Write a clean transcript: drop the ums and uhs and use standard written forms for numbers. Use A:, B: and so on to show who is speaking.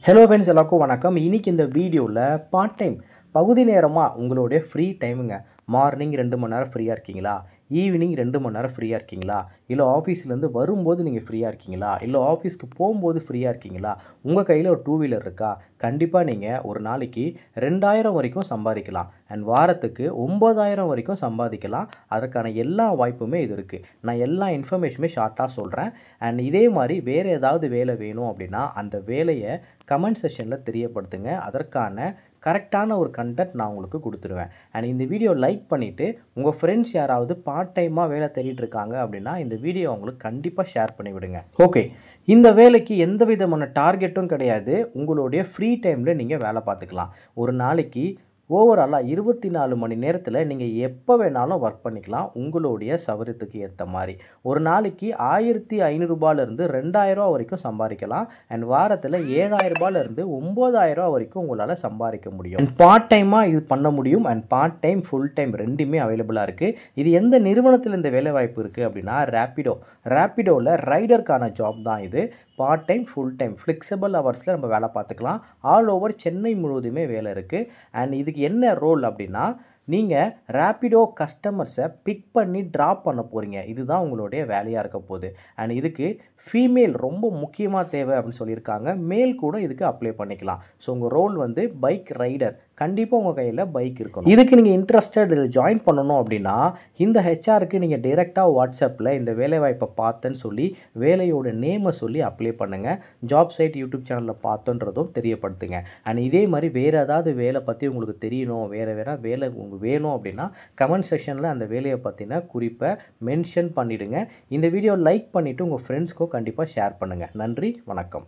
A: Hello friends, எல்லாருக்கும் வணக்கம். இன்றைக்கி இந்த வீடியோவில் பார்ட் டைம் பகுதி நேரமாக உங்களுடைய ஃப்ரீ டைமுங்க. மார்னிங் 2 மணி நேரம் ஃப்ரீயாக இருக்கீங்களா? ஈவினிங் 2 மணி நேரம் ஃப்ரீயாக இருக்கீங்களா? இல்லை ஆஃபீஸ்லேருந்து வரும்போது நீங்கள் ஃப்ரீயாக இருக்கீங்களா? இல்லை ஆஃபீஸ்க்கு போகும்போது ஃப்ரீயாக இருக்கீங்களா? உங்கள் கையில் ஒரு 2 வீலர் இருக்கா? கண்டிப்பாக நீங்கள் ஒரு நாளைக்கு 2000 வரைக்கும் சம்பாதிக்கலாம். அண்ட் வாரத்துக்கு 9000 வரைக்கும் சம்பாதிக்கலாம். அதற்கான எல்லா வாய்ப்புமே இது இருக்குது. நான் எல்லா இன்ஃபர்மேஷனுமே ஷார்ட்டாக சொல்கிறேன். அண்ட் இதே மாதிரி வேறு ஏதாவது வேலை வேணும் அப்படின்னா அந்த வேலையை கமெண்ட் செக்ஷனில் தெரியப்படுத்துங்க. அதற்கான கரெக்டான ஒரு கண்டென்ட் நான் உங்களுக்கு கொடுத்துருவேன். அண்ட் இந்த வீடியோ லைக் பண்ணிவிட்டு உங்கள் ஃப்ரெண்ட்ஸ் யாராவது பார்ட் டைமாக வேலை தேடிட்டு இருக்காங்க அப்படின்னா இந்த வீடியோ அவங்களுக்கு கண்டிப்பாக ஷேர் பண்ணி விடுங்க. ஓகே, இந்த வேலைக்கு எந்த விதமான டார்கெட்டும் கிடையாது. உங்களுடைய ஃப்ரீ டைமில் நீங்கள் வேலை பார்த்துக்கலாம். ஒரு நாளைக்கு ஓவராலாக 24 மணி நேரத்தில் நீங்கள் எப்போ வேணாலும் ஒர்க் பண்ணிக்கலாம். உங்களுடைய சௌகரியத்துக்கு ஏற்ற மாதிரி ஒரு நாளைக்கு 1500 ரூபாயிலிருந்து 2000 வரைக்கும் சம்பாதிக்கலாம். அண்ட் வாரத்தில் 7000 ரூபாயிலிருந்து 9000 வரைக்கும் உங்களால் சம்பாதிக்க முடியும். அண்ட் பார்ட் டைமாக இது பண்ண முடியும். And part time full time ரெண்டுமே அவைலபிளாக இருக்குது. இது எந்த நிறுவனத்தில் இந்த வேலைவாய்ப்பு இருக்குது அப்படின்னா ரேப்பிடோவில் ரைடருக்கான ஜாப் தான் இது. Part time full time flexible ஹவர்ஸில் நம்ம வேலை பார்த்துக்கலாம். ஆல் ஓவர் சென்னை முழுவதுமே வேலை இருக்குது. அண்ட் இதுக்கு என்ன ரோல் அப்படின்னா, நீங்கள் ரேப்பிடோ கஸ்டமர்ஸை பிக் பண்ணி ட்ராப் பண்ண போகிறீங்க. இதுதான் உங்களுடைய வேலையாக இருக்க போகுது. அண்ட் இதுக்கு ஃபீமேல் ரொம்ப முக்கியமாக தேவை அப்படின்னு சொல்லியிருக்காங்க. மேல் கூட இதுக்கு அப்ளை பண்ணிக்கலாம். ஸோ உங்கள் ரோல் வந்து பைக் ரைடர். கண்டிப்பாக உங்கள் கையில் பைக் இருக்கணும். இதுக்கு நீங்கள் இன்ட்ரெஸ்டட் இதில் ஜாயின் பண்ணணும் அப்படின்னா இந்த ஹெச்ஆருக்கு நீங்கள் டைரெக்டாக வாட்ஸ்அப்பில் இந்த வேலைவாய்ப்பை பார்த்தேன்னு சொல்லி வேலையோட நேமை சொல்லி அப்ளை பண்ணுங்கள். ஜாப் சைட் யூடியூப் சேனலில் பார்த்தோன்றதும் தெரியப்படுத்துங்க. அண்ட் இதே மாதிரி வேறு ஏதாவது வேலை பற்றி உங்களுக்கு தெரியணும், வேறு வேலை உங்களுக்கு வேணும் அப்படின்னா கமெண்ட் செக்ஷனில் அந்த வேலையை பற்றின குறிப்பை மென்ஷன் பண்ணிவிடுங்க. இந்த வீடியோ லைக் பண்ணிவிட்டு உங்கள் ஃப்ரெண்ட்ஸ்க்கும் கண்டிப்பாக ஷேர் பண்ணுங்கள். நன்றி, வணக்கம்.